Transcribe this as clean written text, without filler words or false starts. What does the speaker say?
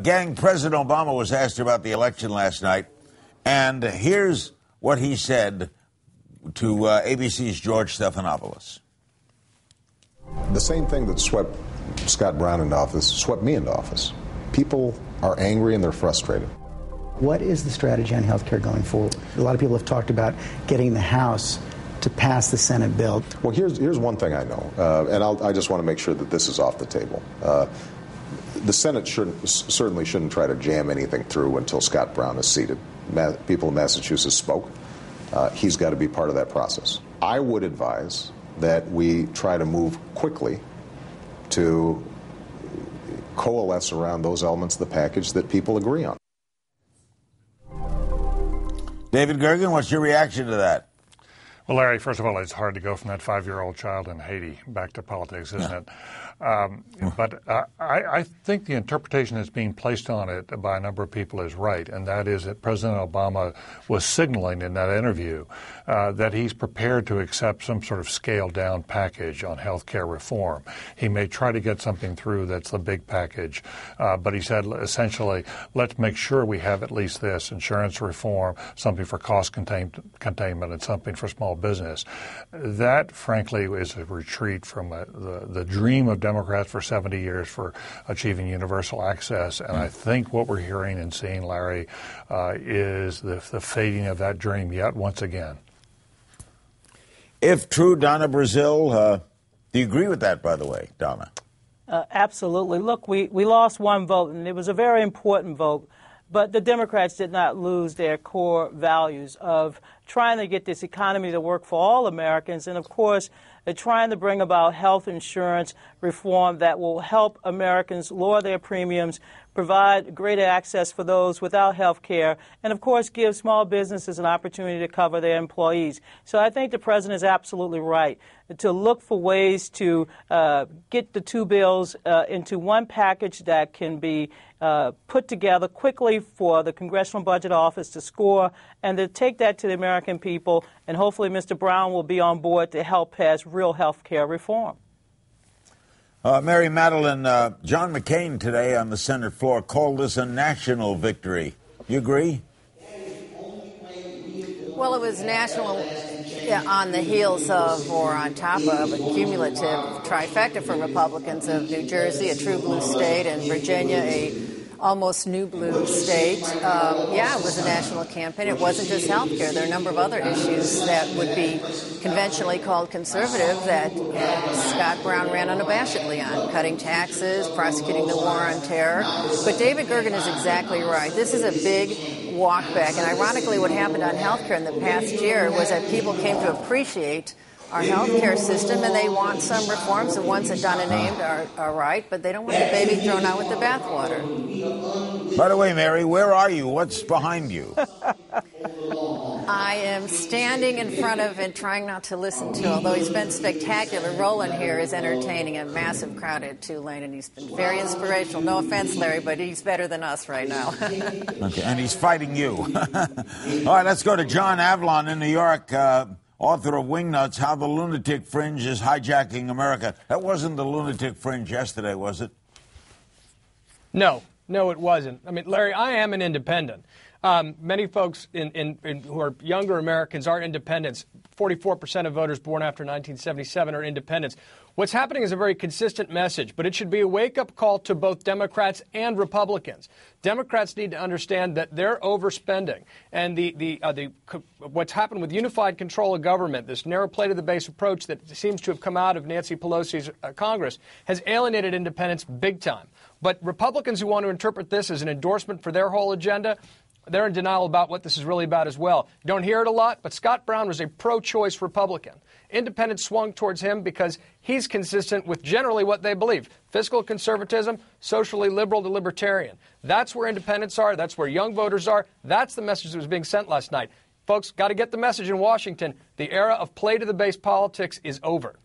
Gang, President Obama was asked about the election last night, and here's what he said to ABC's George Stephanopoulos. The same thing that swept Scott Brown into office swept me into office. People are angry and they're frustrated. What is the strategy on health care going forward? A lot of people have talked about getting the House to pass the Senate bill. Well, here's one thing I know, and I just want to make sure that this is off the table. The Senate certainly shouldn't try to jam anything through until Scott Brown is seated. People in Massachusetts spoke. He's got to be part of that process. I would advise that we try to move quickly to coalesce around those elements of the package that people agree on. David Gergen, what's your reaction to that? Well, Larry, first of all, it's hard to go from that 5-year-old child in Haiti back to politics, isn't it? But I think the interpretation that's being placed on it by a number of people is right, and that is that President Obama was signaling in that interview that he's prepared to accept some sort of scaled-down package on health care reform. He may try to get something through that's the big package, but he said essentially, let's make sure we have at least this, insurance reform, something for cost containment, and something for small business. That, frankly, is a retreat from the dream of Democrats for 70 years for achieving universal access. And I think what we're hearing and seeing, Larry, is the fading of that dream yet once again. If true, Donna Brazil, do you agree with that, by the way, Donna? Absolutely. Look, we lost one vote, and it was a very important vote. But the Democrats did not lose their core values of trying to get this economy to work for all Americans. And, of course, they're trying to bring about health insurance reform that will help Americans lower their premiums, provide greater access for those without health care, and, of course, give small businesses an opportunity to cover their employees. So I think the president is absolutely right to look for ways to get the two bills into one package that can be put together quickly for the Congressional Budget Office to score and to take that to the American people. And hopefully Mr. Brown will be on board to help pass real health care reform. Mary Madeline, John McCain today on the Senate floor called this a national victory. You agree? Well, it was national on the heels of or on top of a cumulative trifecta for Republicans of New Jersey, a true blue state, and Virginia, a almost new blue state. It was a national campaign. It wasn't just health care. There are a number of other issues that would be conventionally called conservative that Scott Brown ran unabashedly on, cutting taxes, prosecuting the war on terror. But David Gergen is exactly right. This is a big walk back. And ironically, what happened on health care in the past year was that people came to appreciate our health care system, and they want some reforms. The ones that Donna named are right, but they don't want the baby thrown out with the bathwater. By the way, Mary, where are you? What's behind you? I am standing in front of and trying not to listen to, although he's been spectacular. Roland here is entertaining a massive crowd at Tulane, and he's been very inspirational. No offense, Larry, but he's better than us right now. Okay, and he's fighting you. All right, let's go to John Avlon in New York. Author of Wingnuts, How the Lunatic Fringe is Hijacking America. That wasn't the lunatic fringe yesterday, was it? No, it wasn't. I mean, Larry, I am an independent. Many folks who are younger Americans are independents. 44% of voters born after 1977 are independents. What's happening is a very consistent message, but it should be a wake-up call to both Democrats and Republicans. Democrats need to understand that they're overspending, and what's happened with unified control of government, this narrow plate of the base approach that seems to have come out of Nancy Pelosi's Congress, has alienated independents big time. But Republicans who want to interpret this as an endorsement for their whole agenda, they're in denial about what this is really about as well. You don't hear it a lot, but Scott Brown was a pro-choice Republican. Independents swung towards him because he's consistent with generally what they believe. Fiscal conservatism, socially liberal to libertarian. That's where independents are. That's where young voters are. That's the message that was being sent last night. Folks, got to get the message in Washington. The era of play to the base politics is over.